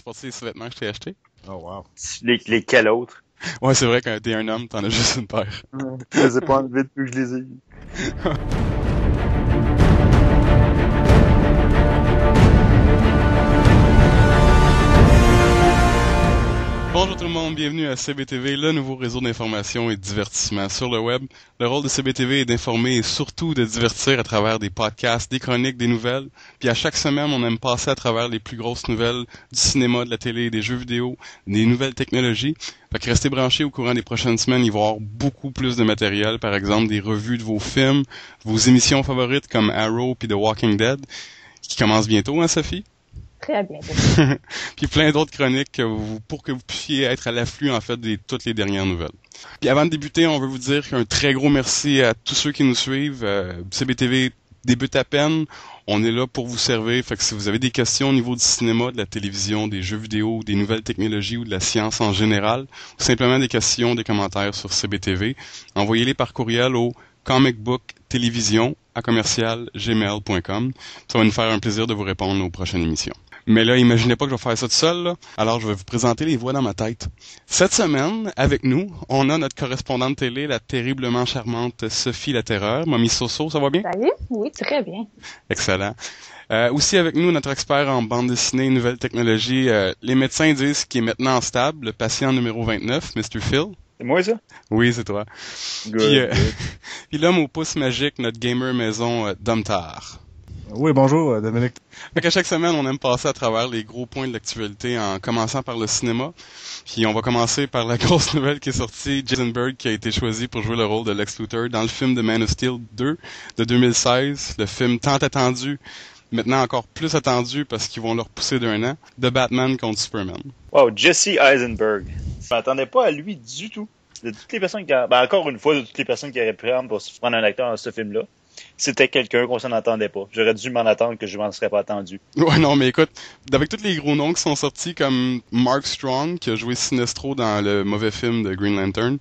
porté les sous-vêtements que je t'ai achetés? Oh, wow. Lesquels autres? Ouais, c'est vrai que t'es un homme, t'en as juste une paire. Je les ai pas enlevés depuis que je les ai eus. Bonjour tout le monde, bienvenue à CBTV, le nouveau réseau d'information et de divertissement sur le web. Le rôle de CBTV est d'informer et surtout de divertir à travers des podcasts, des chroniques, des nouvelles. Puis à chaque semaine, on aime passer à travers les plus grosses nouvelles du cinéma, de la télé, des jeux vidéo, des nouvelles technologies. Fait que restez branchés au courant des prochaines semaines, il va y avoir beaucoup plus de matériel, par exemple des revues de vos films, vos émissions favorites comme Arrow puis The Walking Dead, qui commencent bientôt, hein Sophie? Très bientôt. Puis plein d'autres chroniques pour que vous puissiez être à l'afflux en fait de toutes les dernières nouvelles. Puis avant de débuter, on veut vous dire un très gros merci à tous ceux qui nous suivent. CBTV débute à peine. On est là pour vous servir. Fait que si vous avez des questions au niveau du cinéma, de la télévision, des jeux vidéo, des nouvelles technologies ou de la science en général, ou simplement des questions, des commentaires sur CBTV, envoyez-les par courriel au comicbooktelevision@gmail.com. Ça va nous faire un plaisir de vous répondre aux prochaines émissions. Mais là, imaginez pas que je vais faire ça tout seul, là. Alors, je vais vous présenter les voix dans ma tête. Cette semaine, avec nous, on a notre correspondante télé, la terriblement charmante Sophie La Terreur. Mamie Soso, ça va bien? Salut? Oui, très bien. Excellent. Aussi avec nous, notre expert en bande dessinée et nouvelles technologies. Les médecins disent qu'il est maintenant stable, le patient numéro 29, Mr. Phil. C'est moi, ça? Oui, c'est toi. Good, Puis, good. puis l'homme au pouce magique, notre gamer maison, Domtar. Oui, bonjour, Dominique. Fait qu'à chaque semaine, on aime passer à travers les gros points de l'actualité en commençant par le cinéma. Puis on va commencer par la grosse nouvelle qui est sortie, Jason Bird qui a été choisi pour jouer le rôle de Lex Luthor dans le film de Man of Steel 2 de 2016, le film tant attendu, maintenant encore plus attendu parce qu'ils vont le repousser d'un an, de Batman contre Superman. Wow, Jesse Eisenberg. Je m'attendais pas à lui du tout. De toutes les personnes encore une fois, de toutes les personnes qui auraient pu prendre pour se prendre un acteur dans ce film-là, c'était quelqu'un qu'on s'en attendait pas. J'aurais dû m'en attendre que je m'en serais pas attendu. Ouais, non, mais écoute, avec tous les gros noms qui sont sortis, comme Mark Strong, qui a joué Sinestro dans le mauvais film de Green Lantern,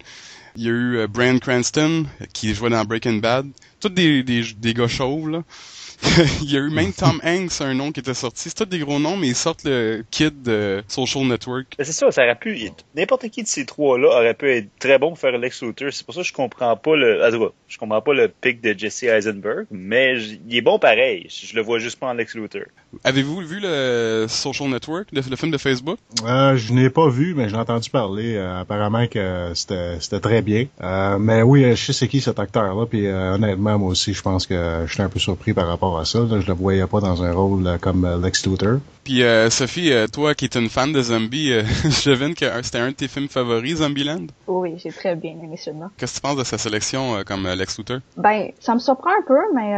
il y a eu Bryan Cranston, qui jouait dans Breaking Bad, tous des gars chauves, là. Il y a eu même Tom Hanks, un nom qui était sorti. C'est tous des gros noms, mais ils sortent le kid de Social Network. C'est ça, ça aurait pu... N'importe qui de ces trois-là aurait pu être très bon pour faire Lex Luthor. C'est pour ça que je comprends pas le pic de Jesse Eisenberg, mais il est bon pareil. Je le vois juste pas en Lex Luthor. Avez-vous vu le Social Network, le film de Facebook? Je n'ai pas vu, mais j'ai entendu parler. Apparemment que c'était très bien. Mais oui, je sais c'est qui cet acteur-là. Puis honnêtement, moi aussi, je pense que j'étais un peu surpris par rapport à ça. Là, je le voyais pas dans un rôle comme Lex Luthor. Puis Sophie, toi qui es une fan de zombies, je devine que c'était un de tes films favoris, Zombieland? Oui, j'ai très bien aimé celui-là. Qu'est-ce que tu penses de sa sélection comme Lex Luthor? Ben, ça me surprend un peu, mais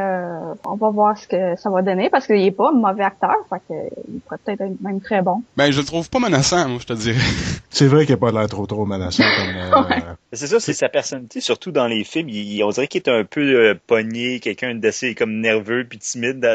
on va voir ce que ça va donner, parce qu'il est pas un mauvais acteur, fait que il pourrait peut-être être même très bon. Ben, je le trouve pas menaçant, moi, je te dirais. C'est vrai qu'il a pas l'air trop menaçant comme... Ouais. C'est ça, c'est sa personnalité, surtout dans les films. On dirait qu'il est un peu pogné, quelqu'un d'assez comme nerveux puis timide.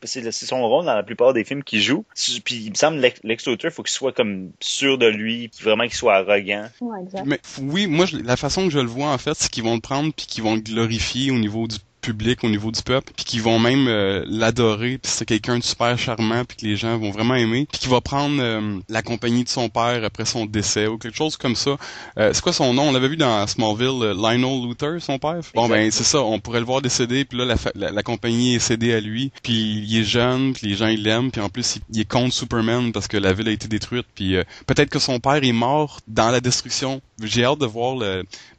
C'est son rôle dans la plupart des films qu'il joue. Puis il me semble Lex Luthor, faut qu'il soit comme sûr de lui, vraiment qu'il soit arrogant. Ouais, exact. Mais oui, moi, la façon que je le vois, en fait, c'est qu'ils vont le prendre puis qu'ils vont le glorifier au niveau du public, au niveau du peuple, puis qu'ils vont même l'adorer, puis c'est quelqu'un de super charmant, puis que les gens vont vraiment aimer, puis qu'il va prendre la compagnie de son père après son décès, ou quelque chose comme ça. C'est quoi son nom? On l'avait vu dans Smallville, Lionel Luthor, son père? Bon, ben, c'est ça, on pourrait le voir décéder, puis là, la compagnie est cédée à lui, puis il est jeune, puis les gens, ils l'aiment, puis en plus, il est contre Superman, parce que la ville a été détruite, puis peut-être que son père est mort dans la destruction. J'ai hâte de voir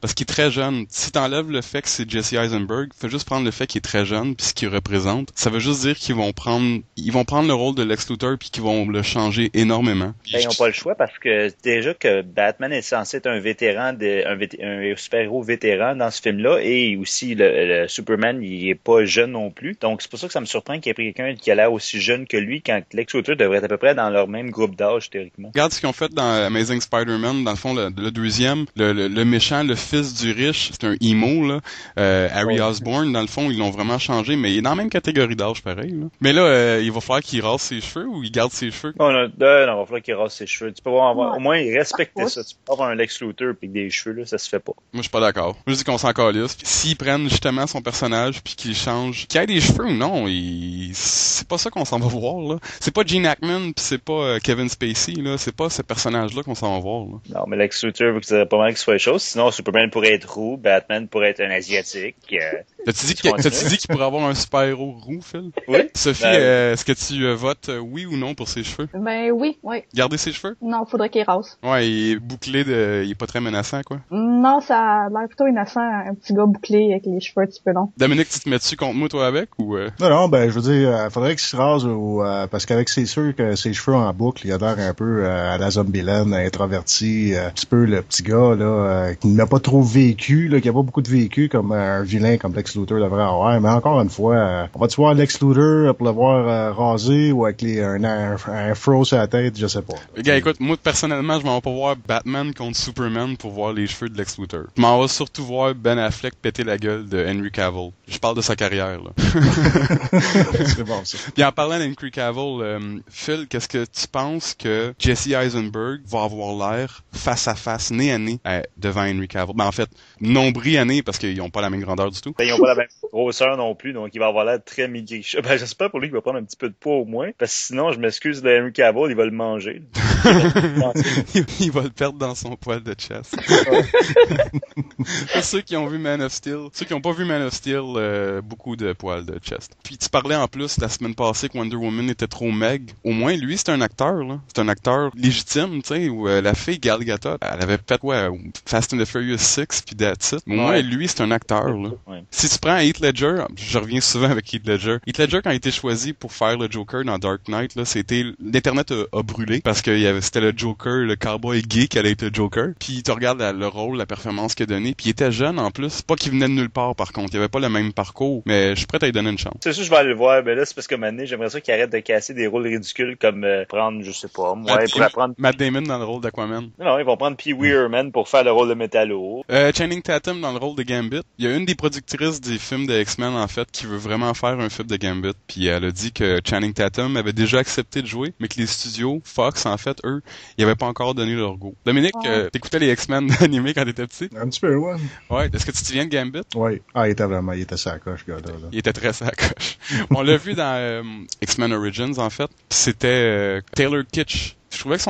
parce qu'il est très jeune. Si t'enlèves le fait que c'est Jesse Eisenberg, fais juste prendre le fait qu'il est très jeune puis ce qu'il représente. Ça veut juste dire qu'ils vont prendre le rôle de Lex Luthor puis qu'ils vont le changer énormément. Ben, ils n'ont pas le choix parce que déjà que Batman est censé être un vétéran, un super-héros vétéran dans ce film-là, et aussi le Superman, il est pas jeune non plus. Donc c'est pour ça que ça me surprend qu'il y ait pris quelqu'un qui a l'air aussi jeune que lui, quand Lex Luthor devrait être à peu près dans leur même groupe d'âge théoriquement. Regarde ce qu'ils ont fait dans Amazing Spider-Man, dans le fond le deuxième deuxième. Le méchant, le fils du riche, c'est un emo, là. Harry Osborn, dans le fond, ils l'ont vraiment changé, mais il est dans la même catégorie d'âge, pareil, là. Mais là, il va falloir qu'il rase ses cheveux ou il garde ses cheveux? Non, il va falloir qu'il rase ses cheveux. Tu peux au moins respecter ça. Tu peux avoir un Lex Luthor pis des cheveux, là, ça se fait pas. Moi, je suis pas d'accord. Moi, je dis qu'on s'en calisse. S'ils prennent justement son personnage puis qu'ils changent, qu'il ait des cheveux ou non, c'est pas ça qu'on s'en va voir, là. C'est pas Gene Hackman pis c'est pas Kevin Spacey, là. C'est pas ce personnage-là qu'on s'en va voir, là. Non, mais Lex Luthor, vous que pas mal qu'il soit les choses. Sinon, Superman pourrait être roux, Batman pourrait être un asiatique. T'as-tu dit qu'il pourrait avoir un super-héros roux, Phil? Oui. Sophie, est-ce que tu votes oui ou non pour ses cheveux? Ben oui. Garder ses cheveux? Non, faudrait qu'il rase. Ouais, il est bouclé il est pas très menaçant, quoi. Non, ça a l'air plutôt innocent, un petit gars bouclé avec les cheveux un petit peu longs. Dominique, tu te mets dessus contre moi, toi, avec, ou Non, ben, je veux dire, faudrait qu'il se rase parce qu'avec c'est sûr que ses cheveux en boucle, il a l'air un peu à la Zombieland, introverti, un petit peu le petit gars, là, qui n'a pas trop vécu, là, qui a pas beaucoup de vécu comme un vilain comme Lex Luthor devrait avoir. Mais encore une fois, on va-tu voir Lex Luthor pour le voir rasé ou avec un fro sur la tête, je sais pas. Gars, écoute, moi, personnellement, je m'en vais pas voir Batman contre Superman pour voir les cheveux de Lex Luthor. Je m'en vais surtout voir Ben Affleck péter la gueule de Henry Cavill. Je parle de sa carrière, là. C'est bon, ça. Puis en parlant d'Henry Cavill, Phil, qu'est-ce que tu penses que Jesse Eisenberg va avoir l'air face à face, nez à nez, devant Henry Cavill? Ben, en fait, nombril à nez, parce qu'ils ont pas la même grandeur du tout. Ben, ils ont pas la même grosseur non plus, donc il va avoir l'air très maigri. Ben, j'espère pour lui qu'il va prendre un petit peu de poids au moins, parce que sinon, je m'excuse de Henry Cavill, il va le manger. Il va le perdre dans son poil de chest. Pour ceux qui ont vu Man of Steel, ceux qui n'ont pas vu Man of Steel, beaucoup de poils de chest. Puis tu parlais en plus la semaine passée que Wonder Woman était trop maigre. Au moins, lui, c'est un acteur, là. C'est un acteur légitime, tu sais, où la fille Gal Gadot, elle avait fait, Fast and the Furious 6 puis that's it. Au moins, lui, c'est un acteur, là. Ouais. Si tu prends Heath Ledger, je reviens souvent avec Heath Ledger. Heath Ledger, quand il a été choisi pour faire le Joker dans Dark Knight, là, l'Internet a brûlé parce que c'était le Joker, le cowboy gay qui allait être le Joker. Puis tu regardes le rôle, la performance qu'il a donné. Puis il était jeune en plus. Pas qu'il venait de nulle part par contre. Il avait pas le même parcours. Mais je suis prêt à lui donner une chance. C'est sûr, je vais aller le voir. Mais là, c'est parce que maintenant, j'aimerais ça qu'il arrête de casser des rôles ridicules comme prendre, je sais pas, moi, pour apprendre. Matt Damon dans le rôle d'Aquaman. Non, ils vont prendre Pee Wee Herman pour faire le rôle de Metallo. Channing Tatum dans le rôle de Gambit. Il y a une des productrices des films de X-Men en fait qui veut vraiment faire un film de Gambit. Puis elle a dit que Channing Tatum avait déjà accepté de jouer, mais que les studios Fox en fait eux, ils avaient pas encore donné leur go. Dominique, t'écoutais les X-Men animés quand t'étais petit? Un petit peu, ouais. Ouais. Est-ce que tu te souviens de Gambit? Oui. Il était sa coche, gars-là. Il était très sa coche. On l'a vu dans X-Men Origins en fait. C'était Taylor Kitsch. Je trouvais que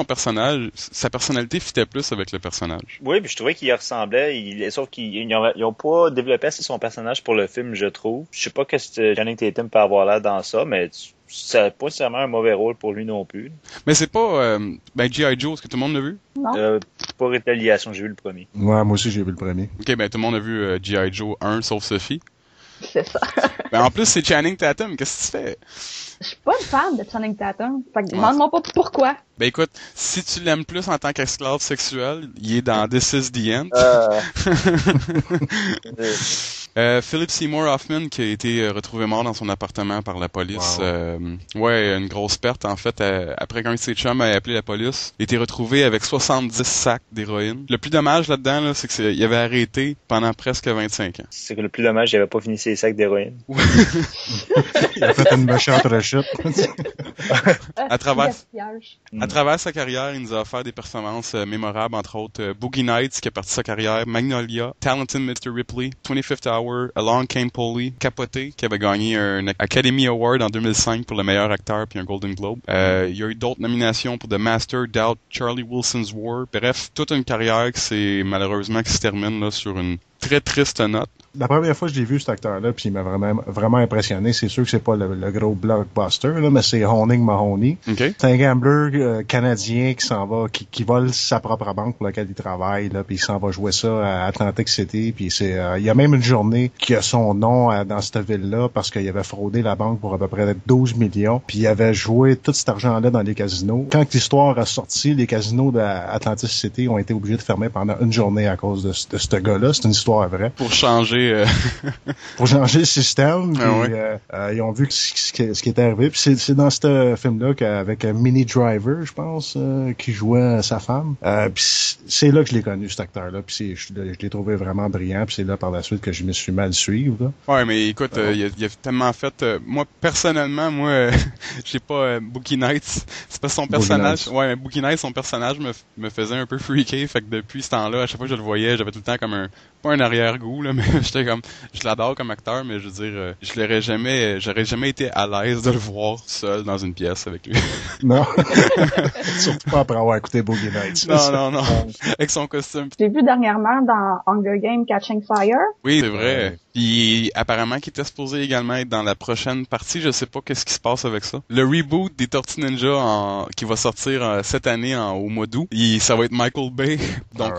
sa personnalité fitait plus avec le personnage. Oui, puis je trouvais qu'il y ressemblait, sauf qu'ils n'ont pas développé assez son personnage pour le film, je trouve. Je sais pas ce que Channing Tatum peut avoir là dans ça, mais c'est pas nécessairement un mauvais rôle pour lui non plus. Mais c'est pas G.I. Joe, est-ce que tout le monde l'a vu? Non. Pas Rétaliation, j'ai vu le premier. Ouais, moi aussi j'ai vu le premier. Ok, ben tout le monde a vu G.I. Joe 1, sauf Sophie. C'est ça. Ben en plus c'est Channing Tatum, qu'est-ce que tu fais? Je suis pas une fan de Channing Tatum. Fait que demande-moi pas pourquoi. Ben écoute, si tu l'aimes plus en tant qu'esclave sexuel, il est dans This Is The End. Philip Seymour Hoffman qui a été retrouvé mort dans son appartement par la police. Wow. Une grosse perte en fait. Après qu'un de ses chums ait appelé la police, il a été retrouvé avec 70 sacs d'héroïne. Le plus dommage là-dedans, là, c'est qu'il avait arrêté pendant presque 25 ans. C'est que le plus dommage, il avait pas fini ses sacs d'héroïne. Il a fait une méchante rechute. À travers sa carrière, il nous a offert des performances mémorables, entre autres Boogie Nights qui a parti sa carrière, Magnolia, Talented Mr. Ripley, 25th Hour, Along Came Polly, Capoté qui avait gagné un Academy Award en 2005 pour le meilleur acteur puis un Golden Globe. Il y a eu d'autres nominations pour The Master, Doubt, Charlie Wilson's War. Bref, toute une carrière qui se termine là sur une très triste note. La première fois que je l'ai vu, cet acteur-là, puis il m'a vraiment impressionné. C'est sûr que c'est pas le gros blockbuster, là, mais c'est Honing Mahoney. Okay. C'est un gambler canadien qui s'en va, qui vole sa propre banque pour laquelle il travaille, là, puis il s'en va jouer ça à Atlantic City. Puis il y a même une journée qui a son nom dans cette ville-là parce qu'il avait fraudé la banque pour à peu près 12 millions. Puis il avait joué tout cet argent-là dans les casinos. Quand l'histoire a sorti, les casinos d'Atlantic City ont été obligés de fermer pendant une journée à cause de ce gars-là. C'est une histoire vraie. Pour changer Pour changer le système. Ah Puis, ils ont vu ce qui est arrivé. Puis c'est dans ce film-là qu'avec Minnie Driver, je pense, qui jouait sa femme. Puis c'est là que je l'ai connu, cet acteur-là. Puis je l'ai trouvé vraiment brillant. Puis c'est là par la suite que je me suis mal suivre. Là. Ouais, mais écoute, il a tellement fait. Moi personnellement, j'ai pas Boogie Nights. C'est pas son personnage. Ouais, Boogie Nights, son personnage me faisait un peu freaky. Fait que depuis ce temps-là, à chaque fois que je le voyais, j'avais tout le temps comme pas un arrière-goût là, mais j'étais comme, je l'adore comme acteur, mais je veux dire, j'aurais jamais été à l'aise de le voir seul dans une pièce avec lui. Non. Surtout pas après avoir écouté Boogie Nights. Non. Avec son costume. J'ai vu dernièrement dans Hunger Games Catching Fire. Oui, c'est vrai. Puis apparemment qu'il était supposé également être dans la prochaine partie. Je sais pas qu'est-ce qui se passe avec ça. Le reboot des Tortues Ninja qui va sortir cette année au mois d'août. Ça va être Michael Bay. Donc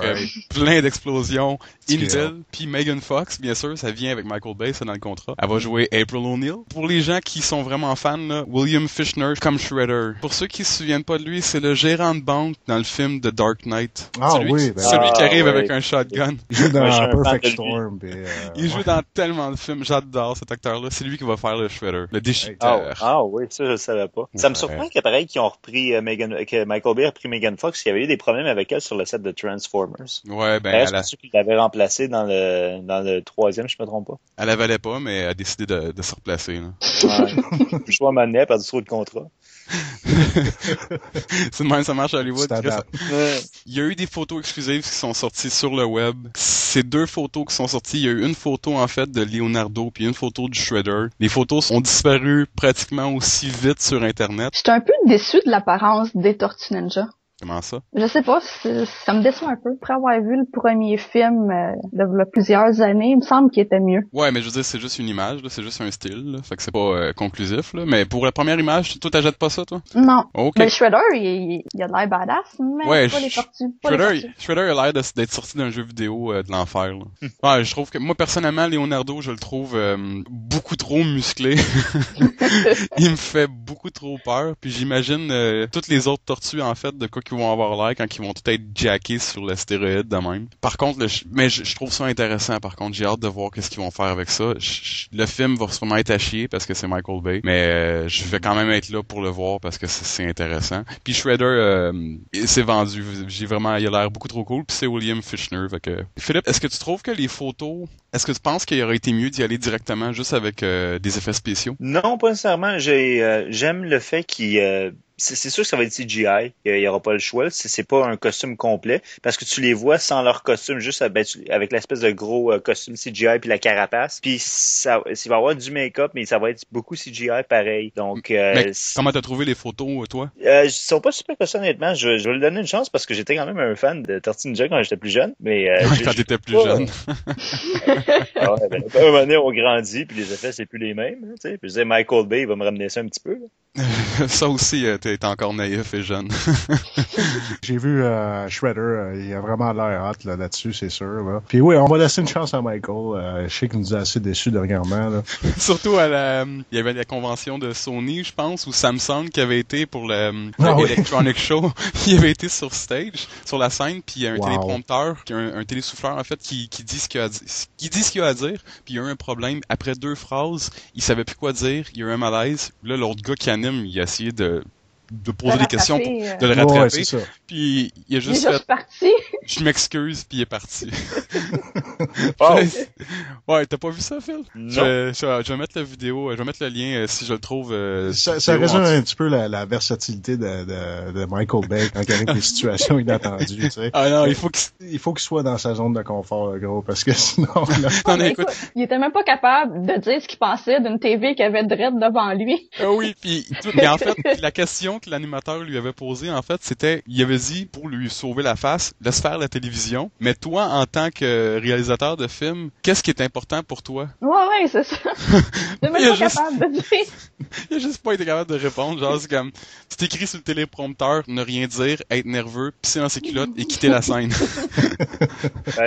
plein d'explosions inutiles. Puis Megan Fox, bien sûr, ça vient avec Michael Bay, c'est dans le contrat. Elle va jouer April O'Neil. Pour les gens qui sont vraiment fans, là, William Fichtner comme Shredder. Pour ceux qui se souviennent pas de lui, c'est le gérant de banque dans le film The Dark Knight. Celui qui arrive avec un shotgun. Il joue dans Perfect Storm. Il joue dans tellement de films. J'adore cet acteur-là. C'est lui qui va faire le Shredder, le déchiqueteur. Ah oui, ça je savais pas. Ça me surprend que pareil qu'ils ont repris que Michael Bay a repris Megan Fox, qu'il y avait eu des problèmes avec elle sur le set de Transformers. Ouais, ben c'est sûr qu'il l'avait remplacé dans le troisième, je me trompe pas. Elle la valait pas, mais elle a décidé de se replacer. Là. Ouais. Le choix m'amenait par du trop de contrat. C'est de même, ça marche à Hollywood. Il y a eu des photos exclusives qui sont sorties sur le web. Ces 2 photos qui sont sorties, il y a eu une photo en fait de Leonardo puis une photo du Shredder. Les photos ont disparu pratiquement aussi vite sur Internet. J'étais un peu déçue de l'apparence des Tortues Ninja. Comment ça? Je sais pas, ça me déçoit un peu. Après avoir vu le premier film de plusieurs années, il me semble qu'il était mieux. Ouais, mais je veux dire, c'est juste une image, là, c'est juste un style, là, fait que c'est pas conclusif. Là. Mais pour la première image, toi, t'achètes pas ça, toi? Non. Okay. Mais Shredder, il a de l'air badass, mais pas les tortues. Shredder a l'air d'être sorti d'un jeu vidéo de l'enfer. Là. Ouais, je trouve que moi, personnellement, Leonardo, je le trouve beaucoup trop musclé. Il me fait beaucoup trop peur. Puis j'imagine toutes les autres tortues, en fait, de quoi qu'ils vont avoir l'air quand ils vont tout être jackés sur le stéroïde de même. Par contre, je trouve ça intéressant. Par contre, j'ai hâte de voir qu'est-ce qu'ils vont faire avec ça. Le film va sûrement être à chier parce que c'est Michael Bay, mais je vais quand même être là pour le voir parce que c'est intéressant. Puis Shredder, c'est vendu. Il a l'air beaucoup trop cool. Puis c'est William Fichtner. Fait que... Philippe, est-ce que tu trouves que les photos, est-ce que tu penses qu'il aurait été mieux d'y aller directement juste avec des effets spéciaux? Non, pas nécessairement. J'aime le fait qu'il c'est sûr que ça va être CGI. Il y aura pas le choix. C'est pas un costume complet parce que tu les vois sans leur costume, juste avec l'espèce de gros costume CGI puis la carapace. Puis il va y avoir du make-up, mais ça va être beaucoup CGI pareil. Donc, mais comment t'as trouvé les photos, toi? Ils sont pas super costumes, honnêtement. Je vais lui donner une chance parce que j'étais quand même un fan de Tortues Ninja quand j'étais plus jeune. Mais quand t'étais plus jeune. Ah ouais, ben, à un moment donné, on grandit puis les effets c'est plus les mêmes. Tu sais, puis je disais Michael Bay il va me ramener ça un petit peu. Ça aussi, t'es encore naïf et jeune. J'ai vu Shredder, il a vraiment l'air hot là-dessus, c'est sûr. Là. Puis oui, on va laisser une chance à Michael. Je sais qu'il nous a assez déçus dernièrement. Là. Surtout il y avait la convention de Sony, je pense, ou Samsung qui avait été pour le Electronic Show. Il avait été sur stage, sur la scène, puis il y a un téléprompteur, un télésouffleur en fait, qui dit ce qu'il a à dire. Puis il y a eu un problème. Après 2 phrases, il savait plus quoi dire. Il y a eu un malaise. Là, l'autre gars qui anime, il a essayé de poser des questions, de le rattraper. Ouais, puis il a juste fait parti. Je m'excuse, puis il est parti. Oh. Ouais, t'as pas vu ça, Phil? Non. Je vais mettre la vidéo, je vais mettre le lien si je le trouve. Ça résume un petit peu la versatilité de Michael Bay quand il arrive des situations inattendues. Tu sais. Ah non, il faut qu'il soit dans sa zone de confort, gros, parce que sinon. Non, écoute, il était même pas capable de dire ce qu'il pensait d'une TV qui avait direct devant lui. Ah oui, mais en fait, la question que l'animateur lui avait posée, en fait, c'était, il avait dit pour lui sauver la face, laisse faire la télévision. Mais toi, en tant que réalisateur de film, qu'est-ce qui est important pour toi? Ouais, c'est ça. Il est même pas capable de dire. Il a juste pas été capable de répondre. Genre, c'est comme, c'est écrit sur le téléprompteur, ne rien dire, être nerveux, pisser dans ses culottes et quitter la scène.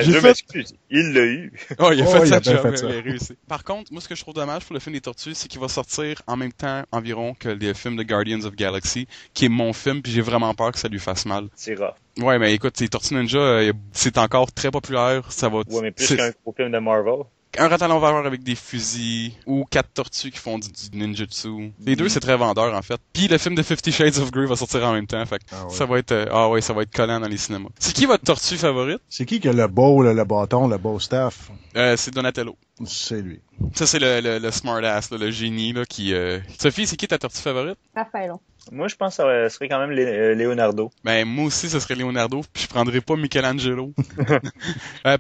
Je m'excuse. Il l'a eu. Oh, il a fait sa job. Fait ça. Il a réussi. Par contre, moi, ce que je trouve dommage pour le film des Tortues, c'est qu'il va sortir en même temps environ que les films de Guardians of Galaxy, qui est mon film, puis j'ai vraiment peur que ça lui fasse mal. C'est rare. Ouais, mais écoute, les Tortues Ninja, c'est encore très populaire. Ça va. Ouais, mais plus qu'un gros film de Marvel. un rat à l'envers avec des fusils, ou 4 tortues qui font du ninjutsu. Les deux, c'est très vendeur, en fait. Puis le film de 50 Shades of Grey va sortir en même temps, fait que ça va être, ça va être collant dans les cinémas. C'est qui votre tortue favorite? C'est qui a le beau, le bâton, le beau staff? C'est Donatello. C'est lui. Ça, c'est le smart-ass, là, le génie, là, qui... Sophie, c'est qui ta tortue favorite? Raffaello. Moi, je pense que ça serait quand même Leonardo. Ben, moi aussi, ce serait Leonardo, puis je prendrais pas Michelangelo.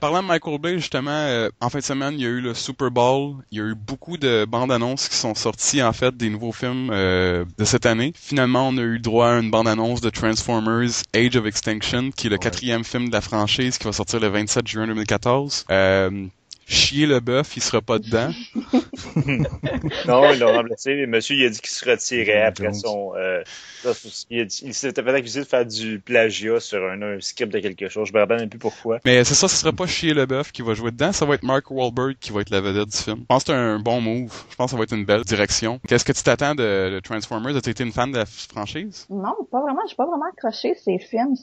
Parlant de Michael Bay, justement, en fin de semaine, il y a eu le Super Bowl. Il y a eu beaucoup de bandes-annonces qui sont sorties, en fait, des nouveaux films de cette année. Finalement, on a eu droit à une bande-annonce de Transformers Age of Extinction, qui est le 4e film de la franchise, qui va sortir le 27 juin 2014. Chier le bœuf, il sera pas dedans. Non, ils l'ont remplacé. Mais monsieur, il a dit qu'il se retirait après son... il s'était fait accuser de faire du plagiat sur un script de quelque chose. Je me rappelle même plus pourquoi. Mais c'est ça, ce sera pas Chier le bœuf qui va jouer dedans. Ça va être Mark Wahlberg qui va être la vedette du film. Je pense que c'est un bon move. Je pense que ça va être une belle direction. Qu'est-ce que tu t'attends de Transformers? As-tu été une fan de la franchise? Non, pas vraiment. J'ai pas vraiment accroché ces films.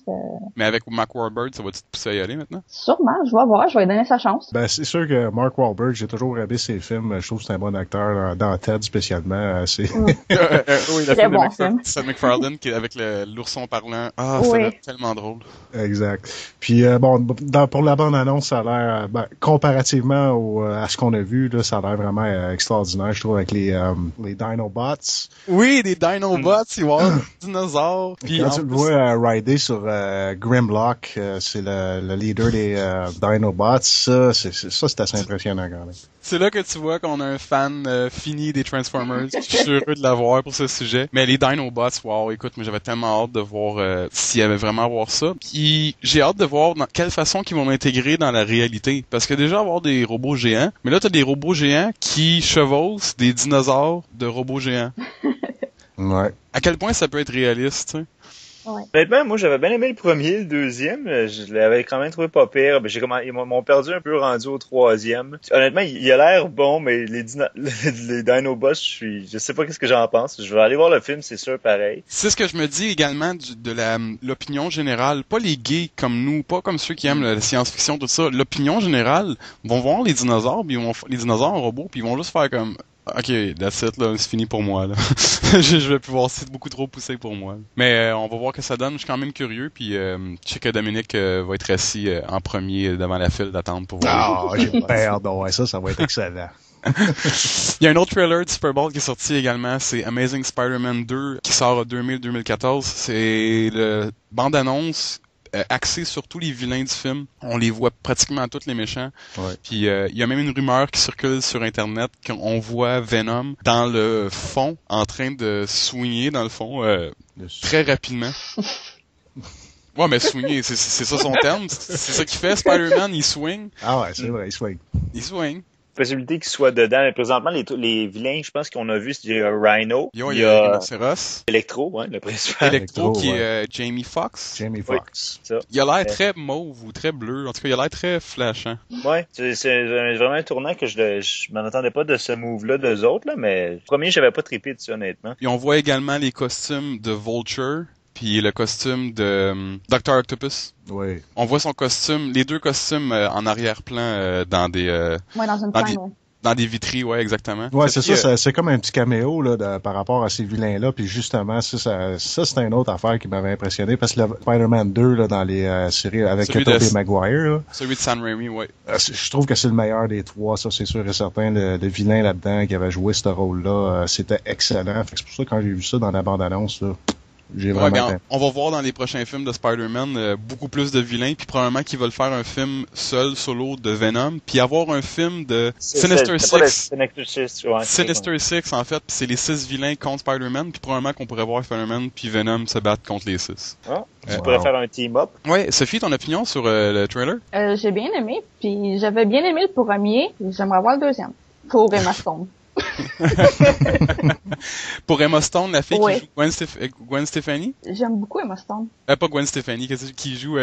Mais avec Mark Wahlberg, ça va-tu te pousser à y aller maintenant? Sûrement. Je vais voir. Je vais lui donner sa chance. Ben, c'est sûr que Mark Wahlberg, j'ai toujours aimé ses films. Je trouve que c'est un bon acteur dans Ted spécialement. Oui, le film bon de Seth MacFarlane qui est avec l'ourson parlant. Ah, oui. c'est tellement drôle. Exact. Puis pour la bande-annonce, ça a l'air comparativement à ce qu'on a vu, là, ça a l'air vraiment extraordinaire, je trouve, avec les Dinobots. Oui, des Dinobots, ils vont avoir des dinosaures. Puis quand tu le vois rider sur Grimlock, c'est le leader des Dinobots, ça c'est assez impressionnant quand même. C'est là que tu vois qu'on a un fan fini des Transformers. Je suis heureux de l'avoir pour ce sujet. Mais les Dinobots, wow, écoute, mais j'avais tellement hâte de voir s'il y avait vraiment à voir ça. Puis j'ai hâte de voir dans quelle façon qu'ils vont l'intégrer dans la réalité. Parce que déjà avoir des robots géants, mais là t'as des robots géants qui chevauchent des dinosaures de robots géants. Ouais. À quel point ça peut être réaliste, tu sais? Ouais. Honnêtement, moi, j'avais bien aimé le premier, le deuxième. Je l'avais quand même trouvé pas pire. Ils m'ont perdu un peu rendu au troisième. Honnêtement, il a l'air bon, mais les Dinobots, je sais pas qu'est-ce que j'en pense. Je vais aller voir le film, c'est sûr, pareil. C'est ce que je me dis également de l'opinion générale. Pas les gays comme nous, pas comme ceux qui aiment la science-fiction, tout ça. L'opinion générale vont voir les dinosaures, puis les dinosaures en robot, puis ils vont juste faire comme... Ok, that's it, là, c'est fini pour moi, là. je vais plus voir, c'est beaucoup trop poussé pour moi. Mais on va voir que ça donne, je suis quand même curieux, puis je sais que Dominique va être assis en premier devant la file d'attente pour voir. Ah, j'ai peur de voir ça va être excellent. Il y a un autre trailer de Super Bowl qui est sorti également, c'est Amazing Spider-Man 2, qui sort en 2000-2014. C'est le bande-annonce axé sur tous les vilains du film. On les voit pratiquement tous les méchants. Ouais. Puis il y a même une rumeur qui circule sur Internet qu'on voit Venom dans le fond, en train de swinguer dans le fond très rapidement. Ouais, mais swinguer, c'est ça son terme. C'est ça qu'il fait, Spider-Man, il swing. Ah ouais, c'est vrai, il swing. Il swing. Possibilité qu'il soit dedans. Mais présentement, les vilains, je pense qu'on a vu, c'est Rhino. Il y a Rhinocéros. Electro, ouais, le principal. Electro qui est Jamie Foxx. Jamie Foxx. Oui, il a l'air très mauve ou très bleu. En tout cas, il a l'air très flashant. Ouais, c'est vraiment un tournant que je m'en attendais pas de ce move-là d'eux autres, là, mais le premier, j'avais pas trippé dessus, honnêtement. Et on voit également les costumes de Vulture. Puis le costume de Dr. Octopus. Oui. On voit son costume, les deux costumes en arrière-plan dans des... Ouais, dans une scène, ouais. Dans des vitries, ouais, exactement. Ouais, c'est ça, c'est comme un petit caméo là, par rapport à ces vilains-là. Puis justement, ça c'est une autre affaire qui m'avait impressionné parce que le Spider-Man 2 là, dans les séries avec Tobey Maguire, là, celui de Sam Raimi, ouais. Je trouve que c'est le meilleur des trois, ça c'est sûr et certain. Le vilain là-dedans qui avait joué ce rôle-là, c'était excellent. Fait que c'est pour ça que quand j'ai vu ça dans la bande-annonce, là, j'ai vraiment on va voir dans les prochains films de Spider-Man beaucoup plus de vilains, puis probablement qu'ils veulent faire un film solo de Venom, puis avoir un film de Sinister Six. Sinister Six, en fait, puis c'est les 6 vilains contre Spider-Man, puis probablement qu'on pourrait voir Spider-Man puis Venom se battre contre les 6. Ah, tu pourrais faire un team-up. Ouais, Sophie, ton opinion sur le trailer? J'ai bien aimé, puis j'avais bien aimé le premier, j'aimerais voir le deuxième. Pour Emma Stone. Pour Emma Stone, la fille qui joue Gwen Stefani? J'aime beaucoup Emma Stone. Pas Gwen Stefani, qui joue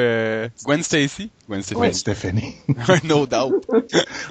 Gwen Stacy? Gwen Stefani. Oui, Stefani. No doubt.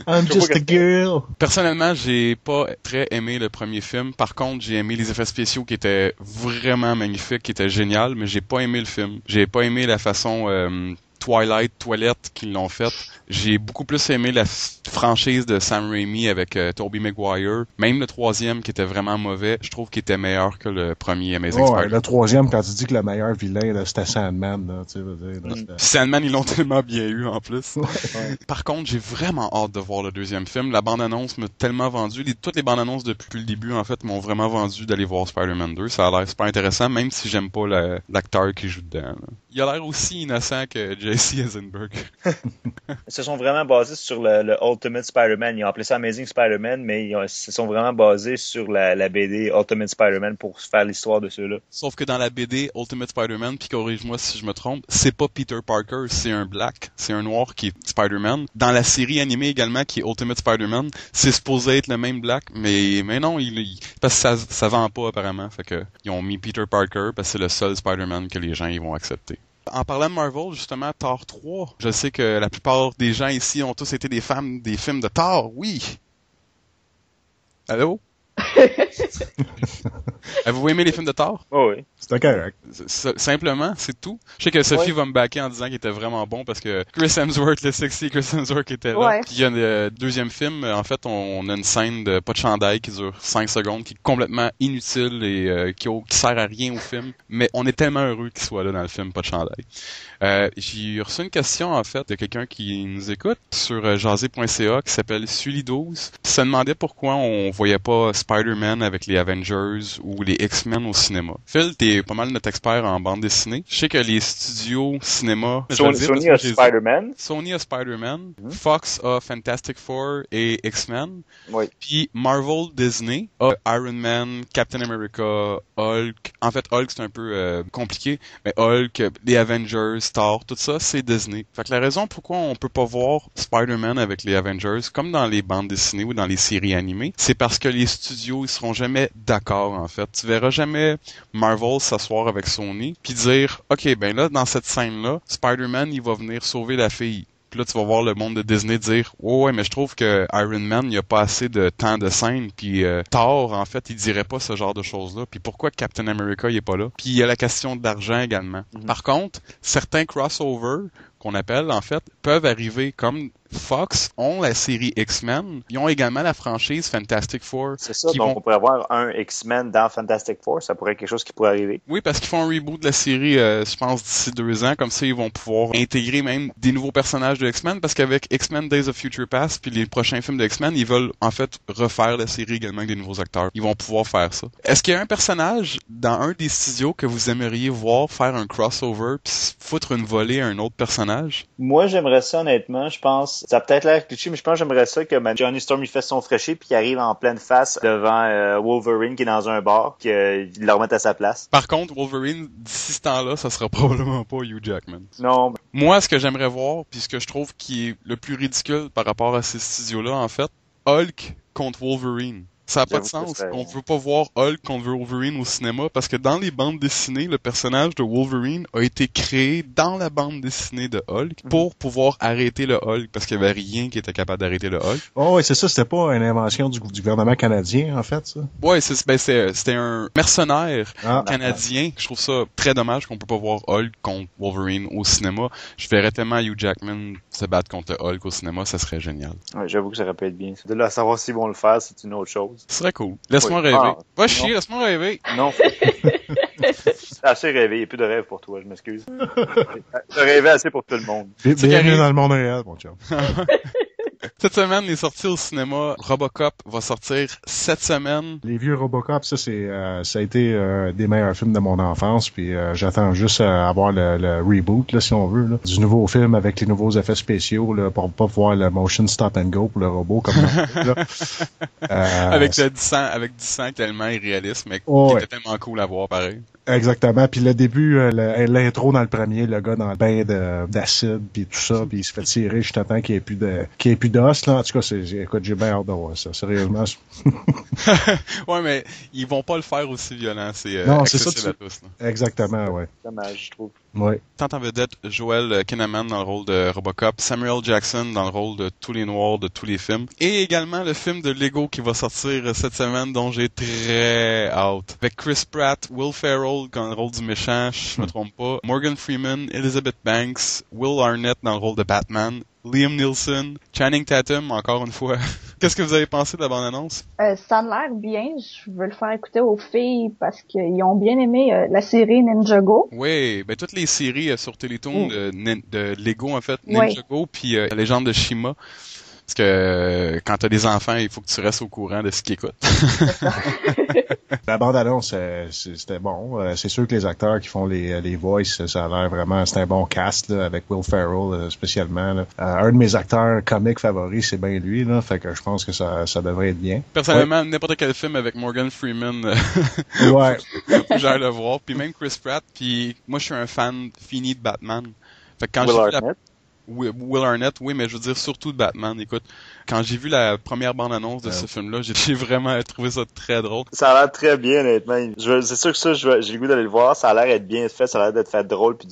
I'm just a girl. Personnellement, j'ai pas très aimé le premier film. Par contre, j'ai aimé les effets spéciaux qui étaient vraiment magnifiques, qui étaient géniaux, mais j'ai pas aimé le film. J'ai pas aimé la façon Twilight, toilette qu'ils l'ont faite. J'ai beaucoup plus aimé la franchise de Sam Raimi avec Tobey Maguire. Même le troisième qui était vraiment mauvais, je trouve qu'il était meilleur que le premier Amazing Spider-Man. Le troisième, quand tu dis que le meilleur vilain, là, c'était Sandman, là, tu sais, veux dire, là, Sandman, ils l'ont tellement bien eu en plus. Ouais. Par contre, j'ai vraiment hâte de voir le deuxième film. La bande-annonce m'a tellement vendu. Toutes les bandes-annonces depuis le début, en fait, m'ont vraiment vendu d'aller voir Spider-Man 2. Ça a l'air super intéressant, même si j'aime pas l'acteur qui joue dedans. Là. Il a l'air aussi innocent que Jesse Eisenberg. Ils se sont vraiment basés sur le Ultimate Spider-Man. Ils ont appelé ça Amazing Spider-Man, mais ils se sont vraiment basés sur la BD Ultimate Spider-Man pour faire l'histoire de ceux-là. Sauf que dans la BD Ultimate Spider-Man, puis corrige-moi si je me trompe, c'est pas Peter Parker, c'est un black, c'est un noir qui est Spider-Man. Dans la série animée également, qui est Ultimate Spider-Man, c'est supposé être le même black, mais non, parce que ça vend pas apparemment. Fait que ils ont mis Peter Parker parce que c'est le seul Spider-Man que les gens ils vont accepter. En parlant de Marvel, justement, Thor 3, je sais que la plupart des gens ici ont tous été des fans des films de Thor, oui! Allô? Avez-vous aimé les films de Thor? Oh oui. C'était correct. Simplement, c'est tout. Je sais que Sophie va me backer en disant qu'il était vraiment bon parce que Chris Hemsworth, le sexy Chris Hemsworth était là. Ouais. Puis il y a le deuxième film, en fait, on a une scène de pas de chandail qui dure 5 secondes, qui est complètement inutile et qui sert à rien au film. Mais on est tellement heureux qu'il soit là dans le film, pas de chandail. J'ai reçu une question, en fait, de quelqu'un qui nous écoute sur jaser.ca qui s'appelle Sully12. Puis ça demandait pourquoi on voyait pas Spider-Man avec les Avengers ou les X-Men au cinéma. Phil, t'es pas mal notre expert en bande dessinée. Je sais que les studios cinéma... Sony a Spider-Man. Sony a Spider-Man. Fox a Fantastic Four et X-Men. Oui. Puis Marvel Disney a Iron Man, Captain America, Hulk. En fait, Hulk, c'est un peu compliqué, mais Hulk, les Avengers, Thor, tout ça, c'est Disney. Fait que la raison pourquoi on peut pas voir Spider-Man avec les Avengers, comme dans les bandes dessinées ou dans les séries animées, c'est parce que les studios, ils seront jamais d'accord, en fait. Tu verras jamais Marvel s'asseoir avec Sony puis dire, OK, ben là, dans cette scène-là, Spider-Man, il va venir sauver la fille. Puis là, tu vas voir le monde de Disney dire « Ouais, mais je trouve que Iron Man, il n'y a pas assez de temps de scène. » Puis Thor, en fait, il dirait pas ce genre de choses-là. Puis pourquoi Captain America, il est pas là? Puis il y a la question de l'argent également. Par contre, certains crossovers qu'on appelle, en fait, peuvent arriver comme Fox ont la série X-Men. Ils ont également la franchise Fantastic Four. C'est ça, donc on pourrait avoir un X-Men dans Fantastic Four. Ça pourrait être quelque chose qui pourrait arriver. Oui, parce qu'ils font un reboot de la série, je pense, d'ici 2 ans. Comme ça, ils vont pouvoir intégrer même des nouveaux personnages de X-Men, parce qu'avec X-Men Days of Future Past puis les prochains films de X-Men, ils veulent en fait refaire la série également avec des nouveaux acteurs. Ils vont pouvoir faire ça. Est-ce qu'il y a un personnage dans un des studios que vous aimeriez voir faire un crossover puis foutre une volée à un autre personnage? Moi, j'aimerais ça, honnêtement. Je pense, ça a peut-être l'air cliché, mais je pense que j'aimerais ça que Johnny Storm il fait son fraîché puis qu'il arrive en pleine face devant Wolverine qui est dans un bar, qu'il le remette à sa place. Par contre, Wolverine, d'ici ce temps-là, ça sera probablement pas Hugh Jackman. Non. Moi, ce que j'aimerais voir, puis ce que je trouve qui est le plus ridicule par rapport à ces studios-là, en fait, Hulk contre Wolverine. Ça n'a pas de sens. On veut pas voir Hulk contre Wolverine au cinéma parce que dans les bandes dessinées, le personnage de Wolverine a été créé dans la bande dessinée de Hulk pour pouvoir arrêter le Hulk parce qu'il y avait rien qui était capable d'arrêter le Hulk. Oh oui, c'est ça. C'était pas une invention du gouvernement canadien, en fait, ça? Ouais, c'était un mercenaire canadien. Je trouve ça très dommage qu'on peut pas voir Hulk contre Wolverine au cinéma. Je verrais tellement Hugh Jackman se battre contre le Hulk au cinéma, ça serait génial. Ouais, j'avoue que ça aurait pu être bien. De là à savoir s'ils vont le faire, c'est une autre chose. Ce serait cool. Laisse-moi rêver. Va chier, laisse-moi rêver. Non. T'as assez rêvé. Il n'y a plus de rêve pour toi, je m'excuse. T'as rêvé assez pour tout le monde. Bienvenue dans le monde réel, mon chum. Cette semaine, les sorties au cinéma, Robocop va sortir cette semaine. Les vieux Robocop, ça a été des meilleurs films de mon enfance, puis j'attends juste à avoir le reboot, là, si on veut, là, du nouveau film avec les nouveaux effets spéciaux, là, pour pas voir le motion stop and go pour le robot comme là. Avec du sang tellement irréaliste, mais qui était tellement cool à voir, pareil. Exactement. Puis le début, l'intro dans le premier, le gars dans le bain d'acide, puis tout ça, puis il se fait tirer juste à temps qu'il n'y ait plus d'os, là. En tout cas, écoute, j'ai bien hâte de voir ça. Sérieusement. Ouais, mais ils vont pas le faire aussi violent. Non, c'est ça. À tous, là. Exactement, ouais. Dommage, je trouve. Oui. Tant en vedette Joel Kinnaman dans le rôle de Robocop, Samuel Jackson dans le rôle de tous les noirs de tous les films, et également le film de Lego qui va sortir cette semaine dont j'ai très hâte. Avec Chris Pratt, Will Ferrell dans le rôle du méchant, je me trompe pas, Morgan Freeman, Elizabeth Banks, Will Arnett dans le rôle de Batman, Liam Neeson, Channing Tatum encore une fois. Qu'est-ce que vous avez pensé de la bande-annonce? Ça a l'air bien. Je veux le faire écouter aux filles parce qu'ils ont bien aimé la série Ninjago. Oui, ben toutes les séries sur Télétoon de Lego en fait, Ninjago puis la légende de Shima. Parce que quand t'as des enfants, il faut que tu restes au courant de ce qu'ils écoutent. La bande-annonce, c'était bon. C'est sûr que les acteurs qui font les voices, ça a l'air vraiment... C'est un bon cast, là, avec Will Ferrell spécialement. Là. Un de mes acteurs comiques favoris, c'est bien lui. Là, fait que je pense que ça devrait être bien. Personnellement, n'importe quel film avec Morgan Freeman, ouais. j'aille le voir. Puis même Chris Pratt. Puis moi, je suis un fan fini de Batman. Fait que quand Will Arnett. Will Arnett, oui, mais je veux dire surtout de Batman. Écoute, quand j'ai vu la première bande-annonce de ce film-là, j'ai vraiment trouvé ça très drôle. Ça a l'air très bien, honnêtement. C'est sûr que ça, j'ai le goût d'aller le voir. Ça a l'air d'être bien fait, ça a l'air d'être fait drôle, puis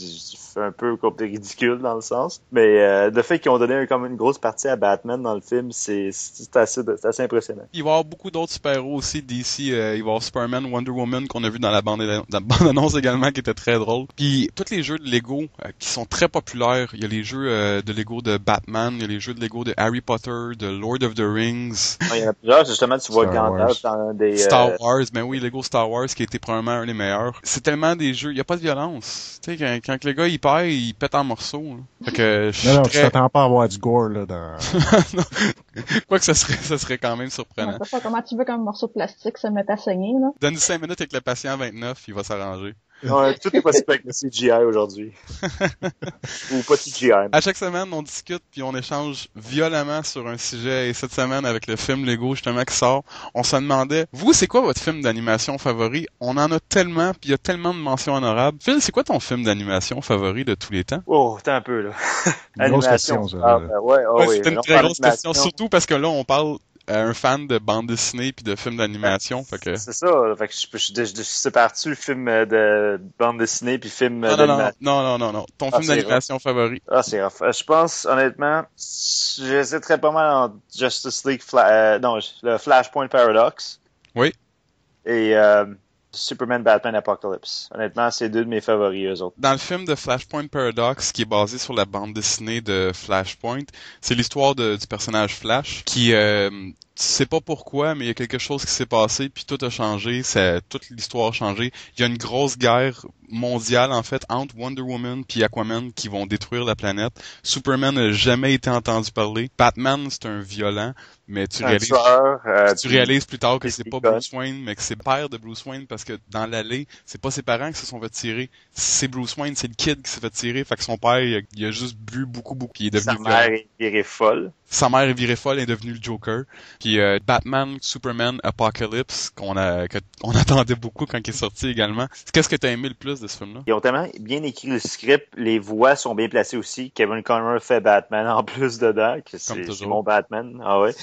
un peu ridicule dans le sens. Mais le fait qu'ils ont donné comme une grosse partie à Batman dans le film, c'est assez impressionnant. Il va y avoir beaucoup d'autres super-héros aussi d'ici. Il va y avoir Superman, Wonder Woman qu'on a vu dans la bande-annonce également, qui était très drôle. Puis tous les jeux de Lego qui sont très populaires. Il y a les jeux de Lego de Batman, il y a les jeux de Lego de Harry Potter, de Lord of the Rings. Il y en a plusieurs, justement, tu vois Gandalf dans des... Star Wars, ben oui, Lego Star Wars qui a été probablement un des meilleurs. C'est tellement des jeux, il y a pas de violence. Tu sais, quand le gars il perd, il pète en morceaux. Là. Fait que non, tu t'attends pas à avoir du gore là dans... Quoique ça serait quand même surprenant. Ouais, comment tu veux qu'un morceau de plastique se mette à saigner, là? Donne-nous 5 minutes avec le patient 29, il va s'arranger. Ouais, tout est possible avec le CGI aujourd'hui. Ou pas CGI. À chaque semaine, on discute puis on échange violemment sur un sujet. Et cette semaine, avec le film Lego justement qui sort, on se demandait, vous, c'est quoi votre film d'animation favori? On en a tellement, puis il y a tellement de mentions honorables. Phil, c'est quoi ton film d'animation favori de tous les temps? Oh, t'as un peu, là. Une grosse question, ça. C'est une très grosse question, surtout parce que là, on parle un fan de bande dessinée puis de films d'animation, fait que... C'est ça, fait que je sépare-tu le film de bande dessinée puis film d'animation? Non. Ton film d'animation favori. Ah, c'est rough. Je pense, honnêtement, j'hésiterais pas mal en Justice League, le Flashpoint Paradox. Oui. Et Superman, Batman, Apocalypse. Honnêtement, c'est deux de mes favoris, eux autres. Dans le film de Flashpoint Paradox, qui est basé sur la bande dessinée de Flashpoint, c'est l'histoire du personnage Flash, qui, tu sais pas pourquoi, mais il y a quelque chose qui s'est passé, puis tout a changé, toute l'histoire a changé. Il y a une grosse guerre mondiale, en fait, entre Wonder Woman puis Aquaman qui vont détruire la planète. Superman n'a jamais été entendu parler. Batman, c'est un violent, mais tu réalises plus tard que c'est pas Bruce Wayne, mais que c'est le père de Bruce Wayne, parce que dans l'allée, c'est pas ses parents qui se sont fait tirer. C'est Bruce Wayne, c'est le kid qui s'est fait tirer, fait que son père, il a juste bu beaucoup, il est devenu violent. Sa mère est virée folle. Sa mère est virée folle, elle est devenue le Joker. Puis Batman, Superman, Apocalypse, qu'on attendait beaucoup quand il est sorti également. Qu'est-ce que t'as aimé le plus de ce film-là? Ils ont tellement bien écrit le script, les voix sont bien placées aussi. Kevin Conroy fait Batman en plus dedans, que c'est mon Batman. Ah ouais.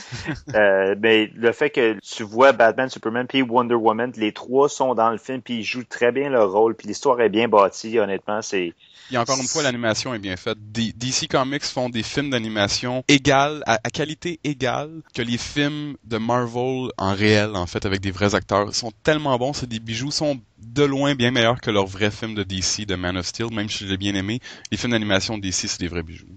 Mais le fait que tu vois Batman, Superman puis Wonder Woman, les trois sont dans le film puis ils jouent très bien leur rôle puis l'histoire est bien bâtie, honnêtement, c'est... Et encore une fois, l'animation est bien faite. DC Comics font des films d'animation égales, à qualité égale que les films de Marvel en réel, en fait, avec des vrais acteurs. Ils sont tellement bons, c'est des bijoux, sont de loin bien meilleurs que leurs vrais films de DC, de Man of Steel, même si je l'ai bien aimé. Les films d'animation de DC, c'est des vrais bijoux.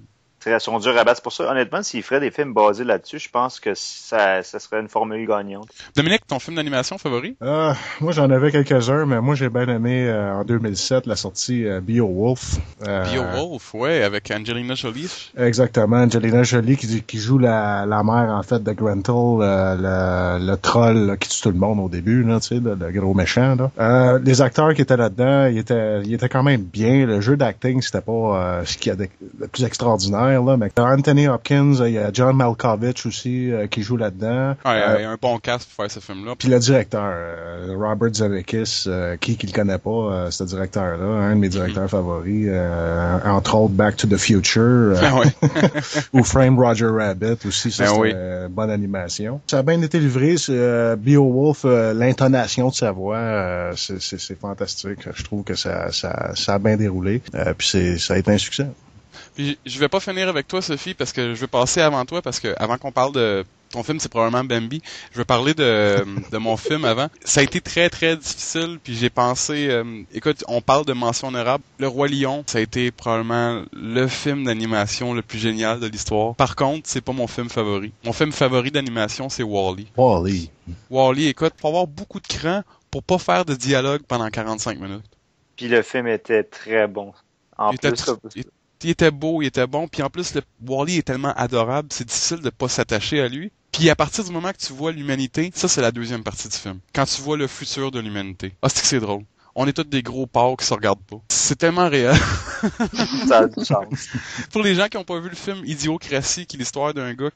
Ils sont durs à battre. C'est pour ça, honnêtement, s'ils feraient des films basés là-dessus, je pense que ça serait une formule gagnante. Dominique, ton film d'animation favori? Moi, j'en avais quelques-uns, mais moi, j'ai bien aimé en 2007 la sortie Beowulf. Beowulf, ouais, avec Angelina Jolie. Exactement, Angelina Jolie qui joue la mère, en fait, de Grentel, le troll là, qui tue tout le monde au début, là, tu sais, le gros méchant. Là. Les acteurs qui étaient là-dedans, ils étaient quand même bien. Le jeu d'acting, c'était pas ce qu'il y a de plus extraordinaire. faire, là, mais t'as Anthony Hopkins, il y a John Malkovich aussi qui joue là-dedans. Il y a un bon cast pour faire ce film-là. Puis le directeur, Robert Zemeckis, qui le connaît pas, ce directeur-là, un de mes directeurs favoris, entre autres Back to the Future, ou Frame Roger Rabbit aussi, ça c'est bonne animation. Ça a bien été livré, Beowulf, l'intonation de sa voix, c'est fantastique. Je trouve que ça a bien déroulé, puis ça a été un succès. Puis je vais pas finir avec toi, Sophie, parce que je veux passer avant toi, parce que avant qu'on parle de ton film, c'est probablement Bambi. Je veux parler de mon film avant. Ça a été très, très difficile, puis j'ai pensé... écoute, on parle de mention honorable. Le Roi Lion, ça a été probablement le film d'animation le plus génial de l'histoire. Par contre, c'est pas mon film favori. Mon film favori d'animation, c'est Wall-E. Wall-E, écoute, faut avoir beaucoup de cran pour pas faire de dialogue pendant 45 minutes. Puis le film était très bon. Il était beau, il était bon, puis en plus, le Wall-E est tellement adorable, c'est difficile de pas s'attacher à lui. Puis à partir du moment que tu vois l'humanité, ça c'est la deuxième partie du film. Quand tu vois le futur de l'humanité. Ah, c'est drôle. On est tous des gros porcs qui se regardent pas. C'est tellement réel. Ça a du sens. Pour les gens qui ont pas vu le film Idiocratie, qui est l'histoire d'un gars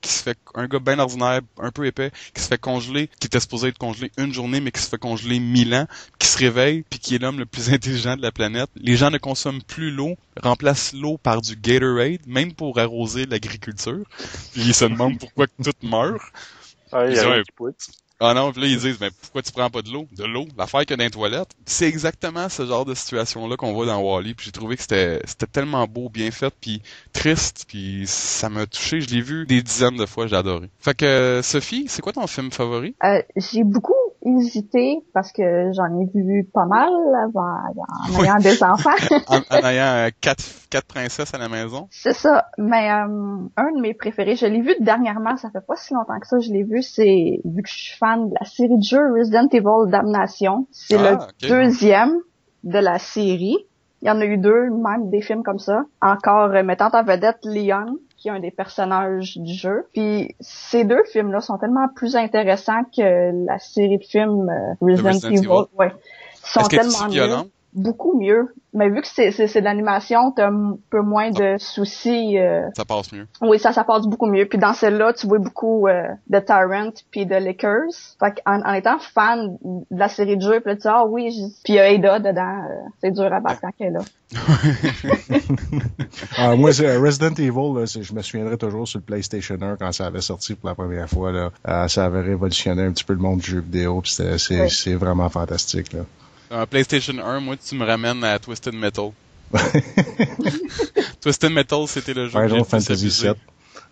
un gars bien ordinaire, un peu épais, qui se fait congeler, qui était supposé être congelé une journée, mais qui se fait congeler 1000 ans, qui se réveille, puis qui est l'homme le plus intelligent de la planète. Les gens ne consomment plus l'eau, remplacent l'eau par du Gatorade, même pour arroser l'agriculture. Puis ils se demandent pourquoi tout meurt. Ah non, puis là, ils disent, mais pourquoi tu prends pas de l'eau? De l'eau, l'affaire qu'il y a dans les toilettes. C'est exactement ce genre de situation-là qu'on voit dans Wall-E, puis j'ai trouvé que c'était tellement beau, bien fait, puis triste, puis ça m'a touché. Je l'ai vu des dizaines de fois, j'ai adoré. Fait que, Sophie, c'est quoi ton film favori? J'ai beaucoup hésité parce que j'en ai vu pas mal en ayant des enfants. en ayant quatre princesses à la maison. C'est ça, mais un de mes préférés, je l'ai vu dernièrement, ça fait pas si longtemps que ça, je l'ai vu, c'est, vu que je suis fan de la série de jeux Resident Evil Damnation, c'est le deuxième de la série. Il y en a eu deux, même des films comme ça. Encore mettant en vedette Leon, qui est un des personnages du jeu. Puis ces deux films-là sont tellement plus intéressants que la série de films Resident Evil. Ouais. Ils sont tellement mieux. Beaucoup mieux. Mais vu que c'est de l'animation, t'as un peu moins de soucis. Ça passe mieux. Oui, ça passe beaucoup mieux. Puis dans celle-là, tu vois beaucoup de Tyrant puis de Lickers. Fait qu'en étant fan de la série de jeux, puis là, tu dis, ah oui, puis il y a Ada dedans. C'est dur à battre quand elle est là. Moi, Resident Evil, là, je me souviendrai toujours sur le PlayStation 1 quand ça avait sorti pour la première fois. Là, ça avait révolutionné un petit peu le monde du jeu vidéo. Puis c'est vraiment fantastique. Là. PlayStation 1, moi, tu me ramènes à Twisted Metal. Twisted Metal, c'était le jeu Final Fantasy VII.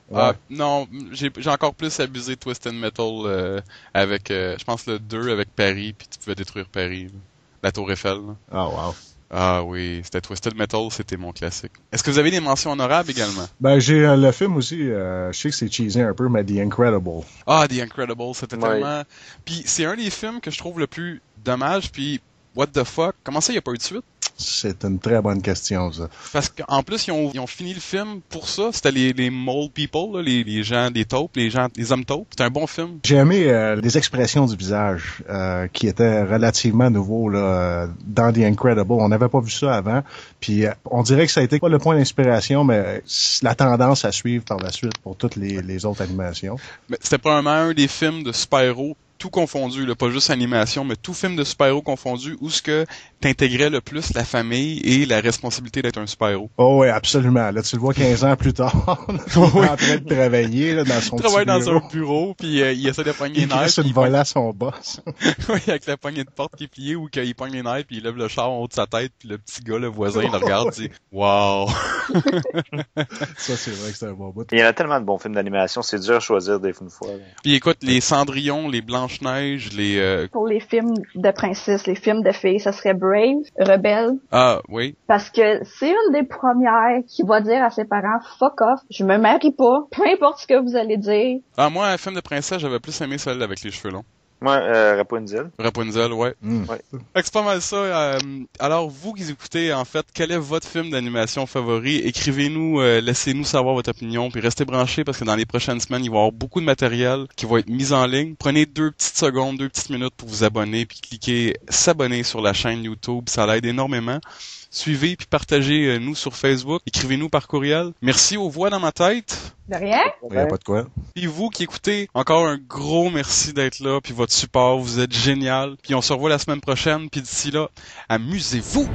Ouais. Non, j'ai encore plus abusé de Twisted Metal avec, je pense, le 2 avec Paris, puis tu pouvais détruire Paris. Là. La Tour Eiffel. Là. Ah, wow. Ah oui, c'était Twisted Metal, c'était mon classique. Est-ce que vous avez des mentions honorables également? Ben, j'ai le film aussi, je sais que c'est cheesy un peu, mais The Incredible. Ah, The Incredible, c'était tellement... Puis c'est un des films que je trouve le plus dommage, puis what the fuck? Comment ça, il n'y a pas eu de suite? C'est une très bonne question, ça. Parce qu'en plus, ils ont fini le film pour ça. C'était les mole people, là, les gens, les taupes, les hommes taupes. C'était un bon film. J'ai aimé les expressions du visage qui étaient relativement nouveaux là, dans The Incredible. On n'avait pas vu ça avant. Puis on dirait que ça a été pas le point d'inspiration, mais la tendance à suivre par la suite pour toutes les autres animations. Mais c'était probablement un des films de super-héros tout confondu, là, pas juste animation, mais tout film de super-héros confondu, où ce que t'intégrais le plus la famille et la responsabilité d'être un super-héros. Oh oui, absolument. Là, tu le vois 15 ans plus tard, il est en train de travailler là, dans son bureau. Il travaille dans un bureau, puis il essaie de pogner les nerfs. Il vole à son boss. Oui, avec la poignée de porte qui est pliée, ou qu'il pogne les nerfs, puis il lève le char en haut de sa tête, puis le petit gars, le voisin, il le regarde, il dit « Wow! » Ça, c'est vrai que c'est un bon bout. Il y en a tellement de bons films d'animation, c'est dur à choisir des fois. Puis écoute, les Cendrillon, les Blanche-Neige, les... Pour les films de princesse, les films de filles, ça serait Brave, Rebelle. Ah, oui. Parce que c'est une des premières qui va dire à ses parents « Fuck off, je me marie pas, peu importe ce que vous allez dire. » Ah, moi, un film de princesse, j'avais plus aimé celle avec les cheveux longs. Moi, Rapunzel. Rapunzel, ouais. Ouais. Fait que c'est pas mal ça. Alors, vous qui écoutez, en fait, quel est votre film d'animation favori? Écrivez-nous, laissez-nous savoir votre opinion, puis restez branchés parce que dans les prochaines semaines, il va y avoir beaucoup de matériel qui va être mis en ligne. Prenez 2 petites secondes, 2 petites minutes pour vous abonner, puis cliquez s'abonner sur la chaîne YouTube, ça l'aide énormément. Suivez puis partagez nous sur Facebook. Écrivez-nous par courriel. Merci aux voix dans ma tête. De rien. Il n'y a pas de quoi. Puis vous qui écoutez, encore un gros merci d'être là, puis votre support, vous êtes génial. Puis on se revoit la semaine prochaine, puis d'ici là, amusez-vous!